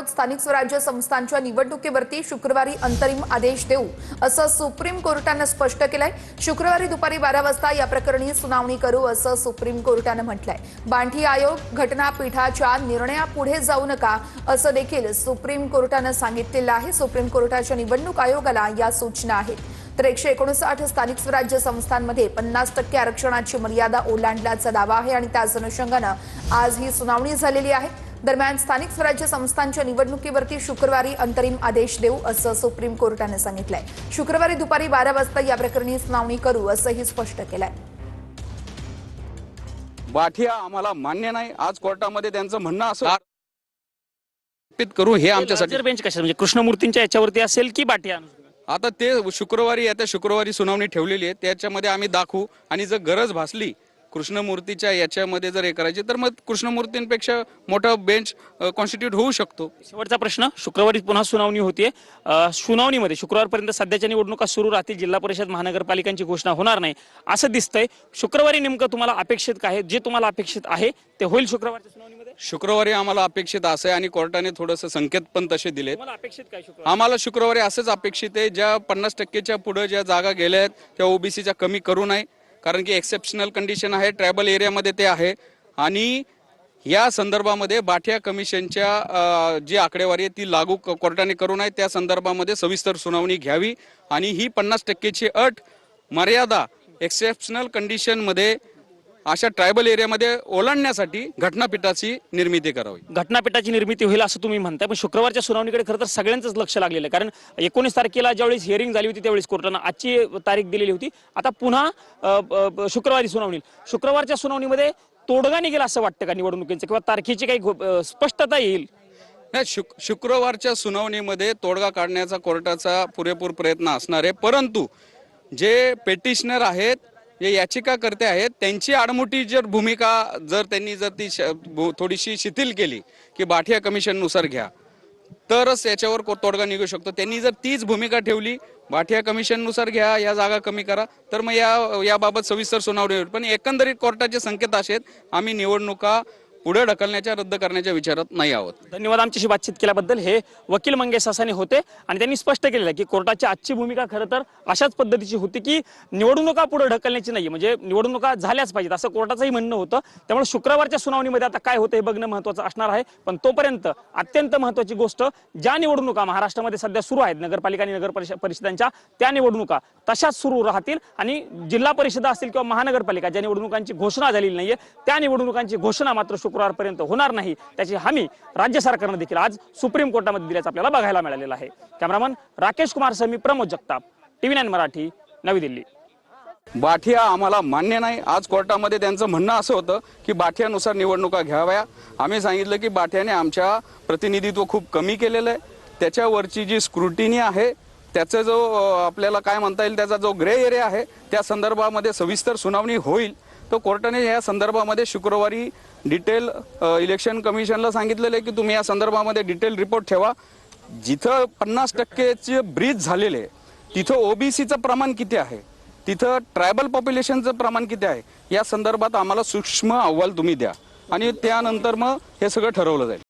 स्थानिक स्वराज्य संस्थांच्या निवडणुकीवरती शुक्रवारी अंतरिम आदेश देऊ असं सुप्रीम कोर्टानं स्पष्ट केलंय। शुक्रवारी दुपारी 12 वाजता या प्रकरणी सुनावणी करू असं सुप्रीम कोर्टानं म्हटलंय। बांठी आयोग घटनापीठाच्या निर्णयापुढे जाऊ नका असं देखील सुप्रीम कोर्टानं सांगितलेलं आहे। सुप्रीम कोर्टाच्या निवडणूक आयोगाला या सूचना आहेत। तर 159 स्थानिक स्वराज्य संस्थांमध्ये 50% आरक्षणाची मर्यादा ओलांडल्याचा दावा आहे आणि त्याच अनुषंगानं आज ही सुनावणी झालेली आहे। दरम्यान स्थानिक स्वराज्य संस्थांच्या निवडणुकीवरती शुक्रवारी अंतरिम आदेश देऊ असं सुप्रीम कोर्टाने सांगितलंय। शुक्रवारी दुपारी 12 वाजता या प्रकरणी सुनावणी करू असंही स्पष्ट केलंय। बाठिया आम्हाला मान्य नाही। आज कोर्टामध्ये त्यांचं म्हणणं असं करू हे आमच्यासाठी बेंच कशा म्हणजे कृष्णमूर्तींच्या याच्यावरती असेल की बाठिया? आता ते येत्या शुक्रवारी सुनावणी ठेवलेली आहे, त्याच्यामध्ये आम्ही दाखवू आणि जर गरज भासली कृष्णमूर्तीच्या याच्यामध्ये जर हे करायची तर मग कृष्णमूर्तींपेक्षा मोठा बेंच कॉन्स्टिट्यूट होऊ शकतो। शेवटचा प्रश्न, शुक्रवारी पुन्हा सुनावणी होतीये। सुनावणीमध्ये शुक्रवारपर्यंत सध्याच्या निवडणुका सुरू राहतील, जिल्हा परिषद महानगरपालिकांची घोषणा होणार नाही असं दिसतंय। शुक्रवारी नेमकं तुम्हाला अपेक्षित काय, जे तुम्हाला अपेक्षित आहे ते होईल शुक्रवारच्या सुनावणीमध्ये? शुक्रवारी आम्हाला अपेक्षित असं आहे आणि कोर्टाने थोडंसं संकेत पण तसे दिले। अपेक्षित काय आम्हाला शुक्रवारी असंच अपेक्षित आहे, ज्या 50%च्या पुढे ज्या जागा गेल्या आहेत त्या ओबीसीच्या कमी करू नये, कारण की एक्सेप्शनल कंडिशन आहे, ट्रायबल एरियामध्ये ते आहे। आणि या संदर्भामध्ये बाठिया कमिशनच्या जी आकडेवारी आहे ती लागू कोर्टाने करू नये, त्या संदर्भामध्ये सविस्तर सुनावणी घ्यावी आणि ही 50%ची अट मर्यादा एक्सेप्शनल कंडिशनमध्ये अशा ट्रायबल एरियामध्ये ओलांडण्यासाठी घटनापीठाची निर्मिती करावी। घटनापीठाची निर्मिती होईल असं तुम्ही म्हणताय, पण शुक्रवारच्या सुनावणीकडे खरं तर सगळ्यांचंच लक्ष लागलेलं आहे। कारण 19 तारखेला ज्यावेळेस हिअरिंग झाली होती त्यावेळेस कोर्टानं आजची तारीख दिलेली होती। आता पुन्हा शुक्रवारी सुनावणी। शुक्रवारच्या सुनावणीमध्ये तोडगा निघेल असं वाटतं का निवडणुकीचं, किंवा तारखेची काही स्पष्टता येईल? नाही, शुक्रवारच्या सुनावणीमध्ये तोडगा काढण्याचा कोर्टाचा पुरेपूर प्रयत्न असणार आहे, परंतु जे पेटिशनर आहेत, जे याचिकाकर्ते आहेत, त्यांची आडमुठी जर भूमिका त्यांनी ती थोडीशी शिथिल केली की बाठिया कमिशननुसार घ्या, तरच याच्यावर तोडगा निघू शकतो। त्यांनी जर तीच भूमिका ठेवली बाठिया कमिशननुसार घ्या, या जागा कमी करा, तर मग याबाबत सविस्तर सुनावणी होईल। पण एकंदरीत कोर्टाचे संकेत असे आहेत, आम्ही निवडणुका पुढे ढकलण्याच्या रद्द करण्याच्या विचारात नाही आहोत। धन्यवाद आमच्याशी बातचीत केल्याबद्दल। हे वकील मंगेश सासाने होते आणि त्यांनी स्पष्ट केलेलं आहे की कोर्टाची आजची भूमिका खरं तर अशाच पद्धतीची होती की निवडणुका पुढे ढकलण्याची नाही, म्हणजे निवडणुका झाल्याच पाहिजेत असं कोर्टाचंही म्हणणं होतं। त्यामुळे शुक्रवारच्या सुनावणीमध्ये आता काय होतं हे बघणं महत्त्वाचं असणार आहे। पण तोपर्यंत अत्यंत महत्त्वाची गोष्ट, ज्या निवडणुका महाराष्ट्रामध्ये सध्या सुरू आहेत नगरपालिका आणि नगर परिषदांच्या, त्या निवडणुका तशाच सुरू राहतील आणि जिल्हा परिषदा असतील किंवा महानगरपालिका ज्या निवडणुकांची घोषणा झालेली नाहीये त्या निवडणुकांची घोषणा मात्र शुक्रवारपर्यंत होणार नाही, त्याची हमी राज्य सरकारने देखील आज सुप्रीम कोर्टामध्ये दिल्याचं आपल्याला बघायला मिळालेलं आहे। कॅमेरामन राकेश कुमार सह मी प्रमोद जगताप, TV9 मराठी, नवी दिल्ली। बाठिया आम्हाला मान्य नाही। आज कोर्टामध्ये त्यांचं म्हणणं असं होतं की बाठियानुसार निवडणुका घ्याव्या। आम्ही सांगितलं की बाठियाने आमच्या प्रतिनिधित्व खूप कमी केलेलं आहे, त्याच्यावरची जी स्क्रुटिनी आहे, त्याचा जो आपल्याला काय म्हणता येईल त्याचा जो ग्रे एरिया आहे, त्या संदर्भामध्ये सविस्तर सुनावणी होईल। तो कोर्टाने या संदर्भामध्ये शुक्रवारी डिटेल इलेक्शन कमिशनला सांगितलेलं आहे की तुम्ही या संदर्भामध्ये डिटेल रिपोर्ट ठेवा। जिथं 50%चे ब्रीच झालेले आहे तिथं ओबीसीचं प्रमाण किती आहे, तिथं ट्रायबल पॉप्युलेशनचं प्रमाण किती आहे, या संदर्भात आम्हाला सूक्ष्म अहवाल तुम्ही द्या आणि त्यानंतर मग हे सगळं ठरवलं जाईल।